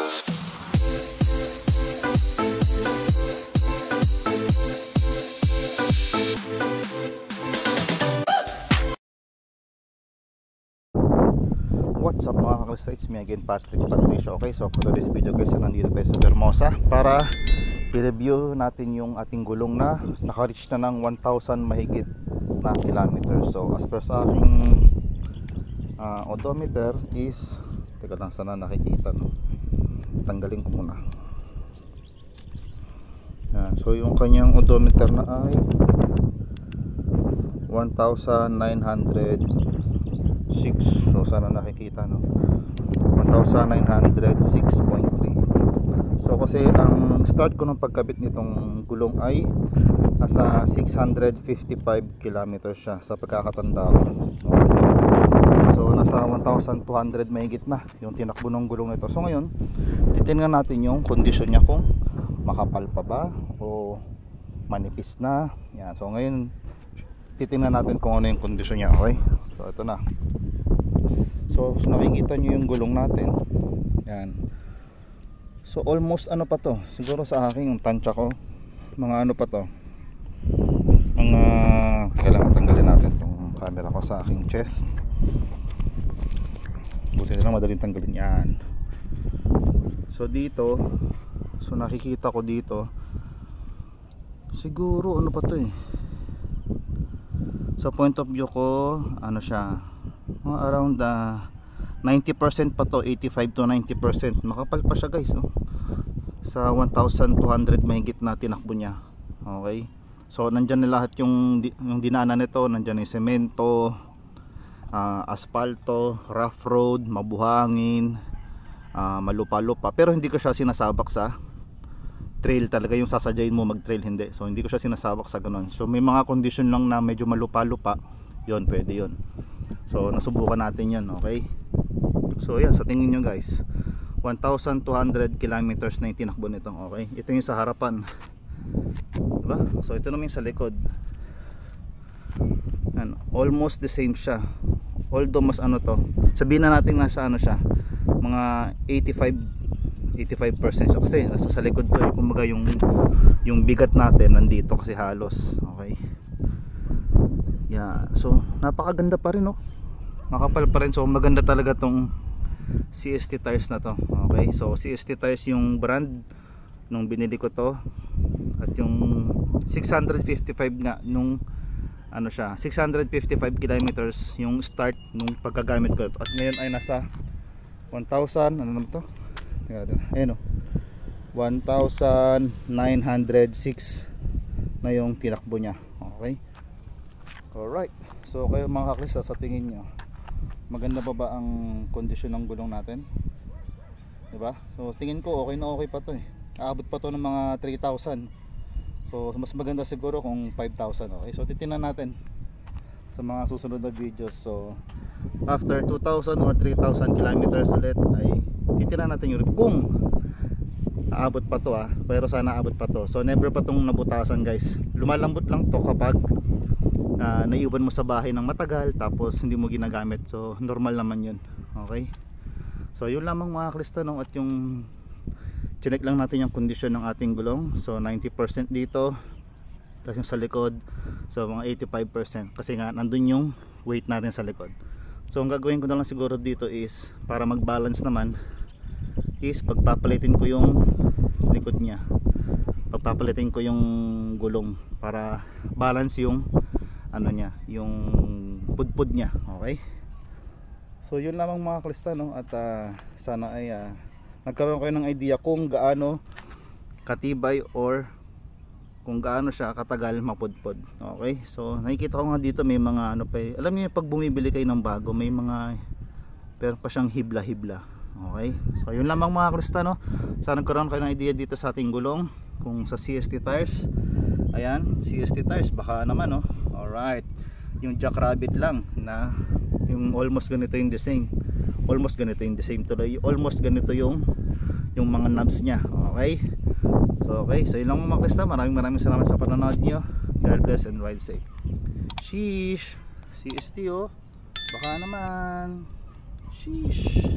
What's up mga kakalista, it's me again, Patricio. Okay, so for this video guys, nandito tayo sa Vermosa para i-review natin yung ating gulong na naka-reach na ng 1,000 mahigit na kilometers. So as per sa aking odometer is, teka lang, sana nakikita, no? Tanggalin ko muna. Yan. So yung kanyang odometer na ay 1,906. So sana nakikita, no? 1,906.3. So kasi ang start ko ng pagkabit nitong gulong ay nasa 655 kilometers siya sa pagkakatanda ko. Okay. So nasa 1,200 mahigit na yung tinakbo ng gulong nito. So ngayon titingnan natin yung kondisyon niya, kung makapal pa ba o manipis na. Yan. So ngayon titingnan natin kung ano yung kondisyon niya. Okay, so ito na. So nakikita nyo yung gulong natin. Yan. So almost ano pa to, siguro sa aking tansya ko, mga ano pa to, mga, kailangan tanggalin natin itong camera ko sa aking chest. Buti na lang madaling tanggalin yan. So dito, so nakikita ko dito, siguro ano pa to eh, sa point of view ko, ano siya, around 90% pa to, 85 to 90%. Makapal pa siya guys, no? Sa 1,200 mahigit na tinakbo niya. Okay, so nandyan na lahat yung dinaanan nito. Nandyan yung semento, aspalto, rough road, mabuhangin, malupa-lupa. Pero hindi ko siya sinasabak sa trail talaga, yung sasadyain mo mag trail, hindi. So hindi ko siya sinasabak sa ganun. So may mga condition lang na medyo malupa-lupa, yon pwede yon. So nasubukan natin yan. Okay, so yan, sa tingin nyo guys, 1,200 kilometers na yung tinakbo nito. Okay, ito yung sa harapan, diba? So ito naman yung sa likod. And almost the same siya, although mas ano to, sabihin na natin nasa ano siya, mga 85% siya, kasi nasa sa likod to eh. Kumbaga yung bigat natin nandito kasi halos. Okay, yeah. So napakaganda pa rin, no? Makapal pa rin. So maganda talaga tong CST tires na to. Okay, so CST tires yung brand nung binili ko to, at yung 655 nga nung ano siya, 655 kilometers yung start nung pagkagamit ko to. At ngayon ay nasa 1,000, ano naman to? Ayun, oh, 1,906 na yung tinakbo niya. Okay, alright. So kayo mga kaklista, sa tingin nyo, maganda pa ba ang kondisyon ng gulong natin? Diba? So tingin ko okay na okay pa to eh. Aabot pa to ng mga 3,000. So mas maganda siguro kung 5,000. Okay, so titingnan natin sa mga susunod na videos. So after 2,000 or 3,000 kilometers ulit ay titingnan natin yung kung aabot pa to, pero sana aabot pa to. So never pa tong nabutasan guys. Lumalambot lang to kapag naiwan mo sa bahay ng matagal tapos hindi mo ginagamit. So normal naman yun. Okay, so yun lamang mga kaklista, no? At yung chinek lang natin yung kondisyon ng ating gulong. So 90% dito, tapos yung sa likod, so mga 85%, kasi nga nandun yung weight natin sa likod. So ang gagawin ko na lang siguro dito is, para mag balance naman, is pagpapalitin ko yung likod niya, pagpapalitin ko yung gulong para balance yung ano niya, yung pudpud niya. Okay, so yun lamang mga kaklista, no? At sana ay nagkaroon kayo ng idea kung gaano katibay or kung gaano siya katagal mapudpud. Okay, so nakikita ko nga dito may mga ano pa eh. Alam niyo pag bumibili kayo ng bago, may mga pero pa siyang hibla-hibla. Okay, so yun lamang mga kaklista, no? Sana nagkaroon kayo ng idea dito sa ating gulong, kung sa CST tires. Ayan, CST tires baka naman, no? Alright, yung Jackrabbit lang na yung almost ganito yung design, almost ganito yung design tuloy, almost ganito yung mga knobs nya. Okay, so okay, so yun lang mga kaklista. Maraming salamat sa panonood nyo. God bless and ride safe. Sheesh, CST, oh, baka naman. Sheesh.